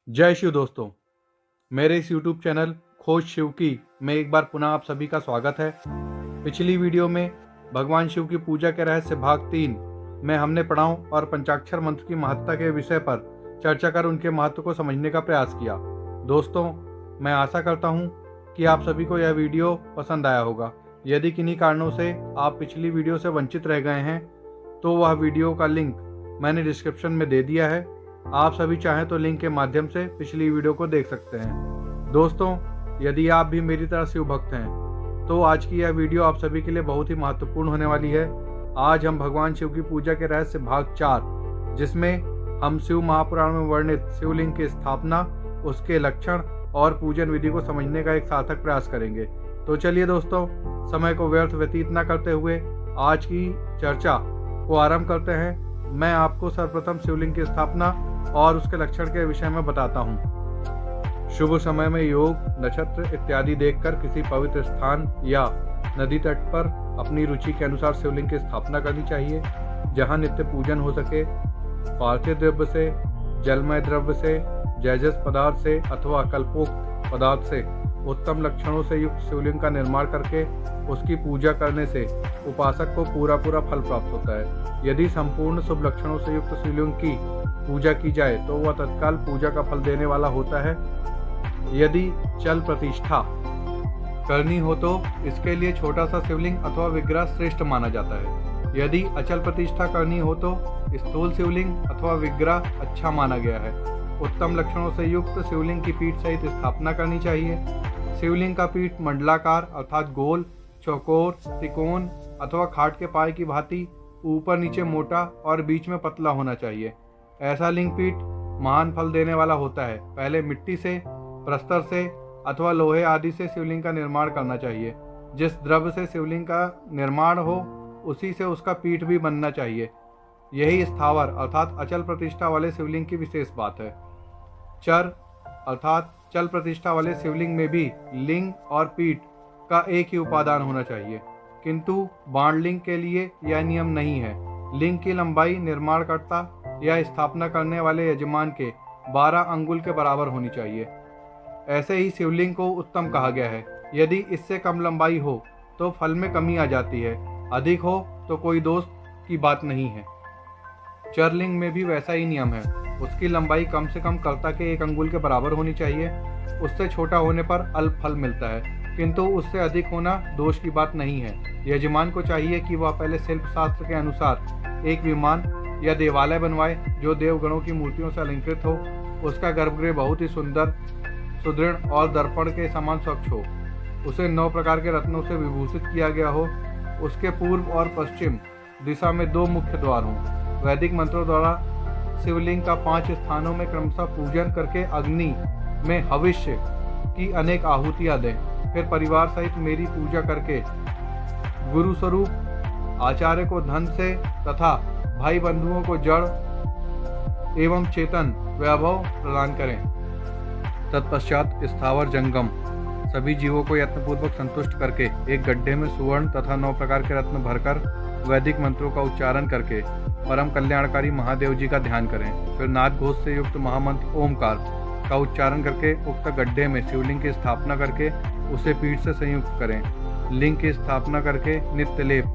जय शिव दोस्तों, मेरे इस YouTube चैनल खोज शिव की में एक बार पुनः आप सभी का स्वागत है। पिछली वीडियो में भगवान शिव की पूजा के रहस्य भाग 3 में हमने प्रणव और पंचाक्षर मंत्र की महत्ता के विषय पर चर्चा कर उनके महत्व को समझने का प्रयास किया। दोस्तों, मैं आशा करता हूँ कि आप सभी को यह वीडियो पसंद आया होगा। यदि किन्हीं कारणों से आप पिछली वीडियो से वंचित रह गए हैं तो वह वीडियो का लिंक मैंने डिस्क्रिप्शन में दे दिया है। आप सभी चाहें तो लिंक के माध्यम से पिछली वीडियो को देख सकते हैं। दोस्तों, यदि आप भी मेरी तरह शिव भक्त हैं तो आज की यह वीडियो आप सभी के लिए बहुत ही महत्वपूर्ण होने वाली है। आज हम भगवान शिव की पूजा के रहस्य भाग 4, जिसमें हम शिव महापुराण में वर्णित शिवलिंग की स्थापना, उसके लक्षण और पूजन विधि को समझने का एक सार्थक प्रयास करेंगे। तो चलिए दोस्तों, समय को व्यर्थ व्यतीत न करते हुए आज की चर्चा को आरंभ करते हैं। मैं आपको सर्वप्रथम शिवलिंग की स्थापना और उसके लक्षण के विषय में बताता हूँ। शुभ समय में योग, नक्षत्र इत्यादि देखकर किसी पवित्र स्थान या नदी तट पर अपनी रुचि के अनुसार शिवलिंग की स्थापना करनी चाहिए, जहाँ नित्य पूजन हो सके। पार्थिव द्रव्य से, जलमय द्रव्य से, जैजस पदार्थ से अथवा कल्पोक्त पदार्थ से उत्तम लक्षणों से युक्त शिवलिंग का निर्माण करके उसकी पूजा करने से उपासक को पूरा फल प्राप्त होता है। यदि संपूर्ण शुभ लक्षणों से युक्त शिवलिंग की पूजा की जाए तो वह तत्काल पूजा का फल देने वाला होता है। यदि चल प्रतिष्ठा करनी हो तो इसके लिए छोटा सा शिवलिंग अथवा विग्रह श्रेष्ठ माना जाता है। यदि अचल प्रतिष्ठा करनी हो तो स्थूल शिवलिंग अथवा विग्रह अच्छा माना गया है। उत्तम लक्षणों से युक्त शिवलिंग की पीठ सहित स्थापना करनी चाहिए। शिवलिंग का पीठ मंडलाकार अर्थात गोल, चौकोर, त्रिकोण अथवा खाट के पाए की भांति ऊपर नीचे मोटा और बीच में पतला होना चाहिए। ऐसा लिंग पीठ महान फल देने वाला होता है। पहले मिट्टी से, प्रस्तर से अथवा लोहे आदि से शिवलिंग का निर्माण करना चाहिए। जिस द्रव्य से शिवलिंग का निर्माण हो उसी से उसका पीठ भी बनना चाहिए। यही स्थावर अर्थात अचल प्रतिष्ठा वाले शिवलिंग की विशेष बात है। चर अर्थात चल प्रतिष्ठा वाले शिवलिंग में भी लिंग और पीठ का एक ही उपादान होना चाहिए, किंतु बाणलिंग के लिए यह नियम नहीं है। लिंग की लंबाई निर्माणकर्ता या स्थापना करने वाले यजमान के 12 अंगुल के बराबर होनी चाहिए। ऐसे ही शिवलिंग को उत्तम कहा गया है। यदि इससे कम लंबाई हो तो फल में कमी आ जाती है, अधिक हो तो कोई दोष की बात नहीं है। चरलिंग में भी वैसा ही नियम है। उसकी लंबाई कम से कम कर्ता के 1 अंगुल के बराबर होनी चाहिए। उससे छोटा होने पर अल्प फल मिलता है, किंतु उससे अधिक होना दोष की बात नहीं है। यजमान को चाहिए कि वह पहले शिल्प शास्त्र के अनुसार एक विमान या देवालय बनवाए जो देवगणों की मूर्तियों से अलंकृत हो। उसका गर्भगृह बहुत ही सुंदर, सुदृढ़ और दर्पण के समान स्वच्छ हो। उसे 9 प्रकार के रत्नों से विभूषित किया गया हो। उसके पूर्व और पश्चिम दिशा में 2 मुख्य द्वार हों। वैदिक मंत्रों द्वारा शिवलिंग का 5 स्थानों में क्रमशः पूजन करके अग्नि में हविष्य की अनेक आहुतियां दें। फिर परिवार सहित मेरी पूजा करके गुरु स्वरूप आचार्य को धन से तथा भाई बंधुओं को जड़ एवं चेतन वैभव प्रदान करें। तत्पश्चात स्थावर जंगम सभी जीवों को यत्नपूर्वक संतुष्ट करके एक गड्ढे में सुवर्ण तथा 9 प्रकार के रत्न भरकर वैदिक मंत्रों का उच्चारण करके परम कल्याणकारी महादेव जी का ध्यान करें। फिर नाद घोष से युक्त महामंत्र ओमकार का उच्चारण करके उक्त गड्ढे में शिवलिंग की स्थापना करके उसे पीठ से संयुक्त करें। लिंग की स्थापना करके नित्य लेप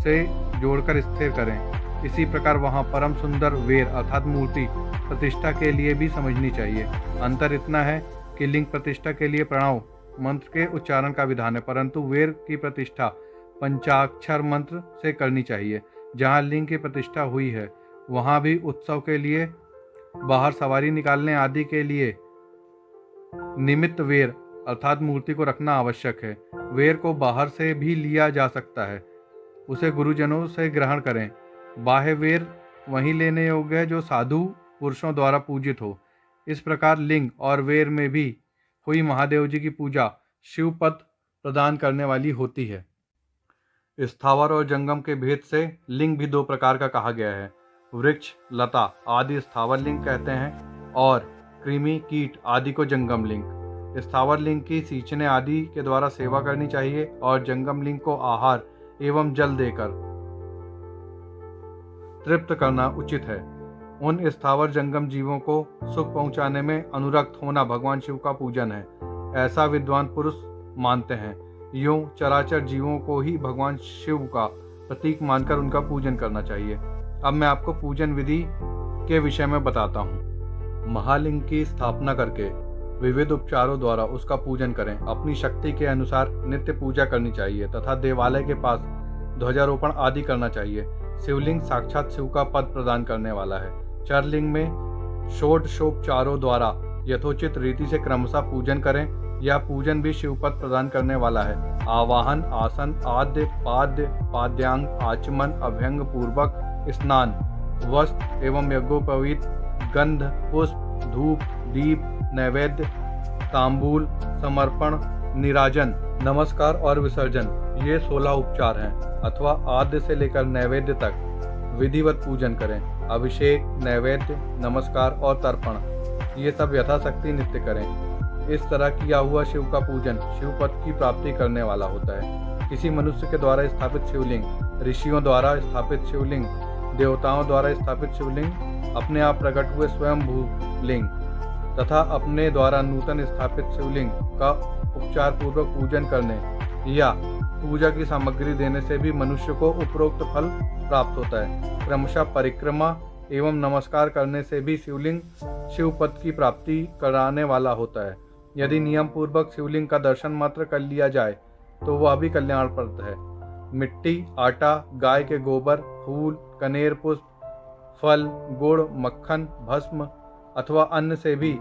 से जोड़कर स्थिर करें। इसी प्रकार वहाँ परम सुंदर वेर अर्थात मूर्ति प्रतिष्ठा के लिए भी समझनी चाहिए। अंतर इतना है कि लिंग प्रतिष्ठा के लिए प्रणव मंत्र के उच्चारण का विधान है, परंतु वेर की प्रतिष्ठा पंचाक्षर मंत्र से करनी चाहिए। जहाँ लिंग की प्रतिष्ठा हुई है वहाँ भी उत्सव के लिए, बाहर सवारी निकालने आदि के लिए निमित्त वेर अर्थात मूर्ति को रखना आवश्यक है। वेर को बाहर से भी लिया जा सकता है, उसे गुरुजनों से ग्रहण करें। बाह्य वेर वहीं लेने योग्य है जो साधु पुरुषों द्वारा पूजित हो। इस प्रकार लिंग और वेर में भी हुई महादेव जी की पूजा शिव पद प्रदान करने वाली होती है। स्थावर और जंगम के भेद से लिंग भी 2 प्रकार का कहा गया है। वृक्ष, लता आदि स्थावर लिंग कहते हैं और कृमि, कीट आदि को जंगम लिंग। स्थावर लिंग की सींचने आदि के द्वारा सेवा करनी चाहिए और जंगम लिंग को आहार एवं जल देकर तृप्त करना उचित है। उन स्थावर जंगम जीवों को सुख पहुंचाने में अनुरक्त होना भगवान शिव का पूजन है, ऐसा विद्वान पुरुष मानते हैं। यूं चराचर जीवों को ही भगवान शिव का प्रतीक मानकर उनका पूजन करना चाहिए। अब मैं आपको पूजन विधि के विषय में बताता हूँ। महालिंग की स्थापना करके विविध उपचारों द्वारा उसका पूजन करें। अपनी शक्ति के अनुसार नित्य पूजा करनी चाहिए तथा देवालय के पास ध्वजारोपण आदि करना चाहिए। शिवलिंग साक्षात शिव का पद प्रदान करने वाला है। चरलिंग में षोडशोपचारों द्वारा यथोचित रीति से क्रमशः पूजन करें। यह पूजन भी शिव पद प्रदान करने वाला है। आवाहन, आसन, आद्य, पाद्य, पाद्यांग, आचमन, अभ्यंग पूर्वक स्नान, वस्त्र एवं यज्ञोपवीत, गंध, पुष्प, धूप, दीप, नैवेद्य, तांबूल, समर्पण, निराजन, नमस्कार और विसर्जन, ये 16 उपचार हैं। अथवा आद्य से लेकर नैवेद्य तक विधिवत पूजन करें। अभिषेक, नैवेद्य, नमस्कार और तर्पण, ये सब यथाशक्ति नित्य करें। इस तरह किया हुआ शिव का पूजन शिव पद की प्राप्ति करने वाला होता है। किसी मनुष्य के द्वारा स्थापित शिवलिंग, ऋषियों द्वारा स्थापित शिवलिंग, देवताओं द्वारा स्थापित शिवलिंग, अपने आप प्रकट हुए स्वयं भूलिंग तथा अपने द्वारा नूतन स्थापित शिवलिंग का उपचार पूर्वक पूजन करने या पूजा की सामग्री देने से भी मनुष्य को उपरोक्त फल प्राप्त होता है। क्रमशः परिक्रमा एवं नमस्कार करने से भी शिवलिंग शिव पद की प्राप्ति कराने वाला होता है। यदि नियम पूर्वक शिवलिंग का दर्शन मात्र कर लिया जाए तो वह भी कल्याणप्रद है। मिट्टी, आटा, गाय के गोबर, फूल, कनेर पुष्प, फल, गुड़, मक्खन, भस्म अथवा अन्न से भी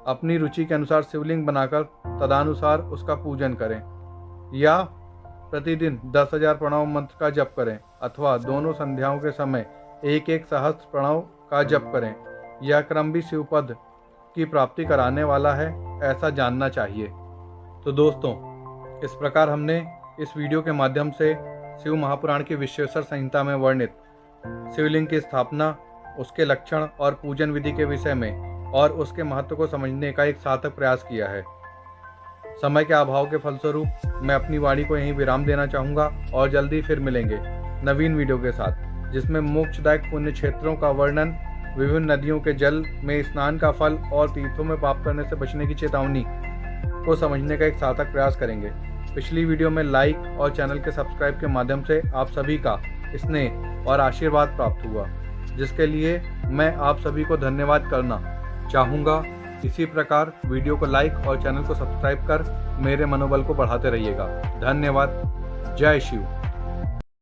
अपनी रुचि के अनुसार शिवलिंग बनाकर तदानुसार उसका पूजन करें। या प्रतिदिन 10,000 प्रणव मंत्र का जप करें अथवा दोनों संध्याओं के समय 1-1 सहस्त्र प्रणव का जप करें। यह क्रम भी शिवपद की प्राप्ति कराने वाला है, ऐसा जानना चाहिए। तो दोस्तों, इस प्रकार हमने इस वीडियो के माध्यम से शिव महापुराण की विश्वेश्वर संहिता में वर्णित शिवलिंग की स्थापना, उसके लक्षण और पूजन विधि के विषय में और उसके महत्व को समझने का एक सार्थक प्रयास किया है। समय के अभाव के फलस्वरूप मैं अपनी वाणी को यहीं विराम देना चाहूँगा और जल्दी फिर मिलेंगे नवीन वीडियो के साथ, जिसमें मोक्षदायक पुण्य क्षेत्रों का वर्णन, विभिन्न नदियों के जल में स्नान का फल और तीर्थों में पाप करने से बचने की चेतावनी को समझने का एक सार्थक प्रयास करेंगे। पिछली वीडियो में लाइक और चैनल के सब्सक्राइब के माध्यम से आप सभी का स्नेह और आशीर्वाद प्राप्त हुआ, जिसके लिए मैं आप सभी को धन्यवाद करना चाहूँगा। इसी प्रकार वीडियो को लाइक और चैनल को सब्सक्राइब कर मेरे मनोबल को बढ़ाते रहिएगा। धन्यवाद। जय शिव।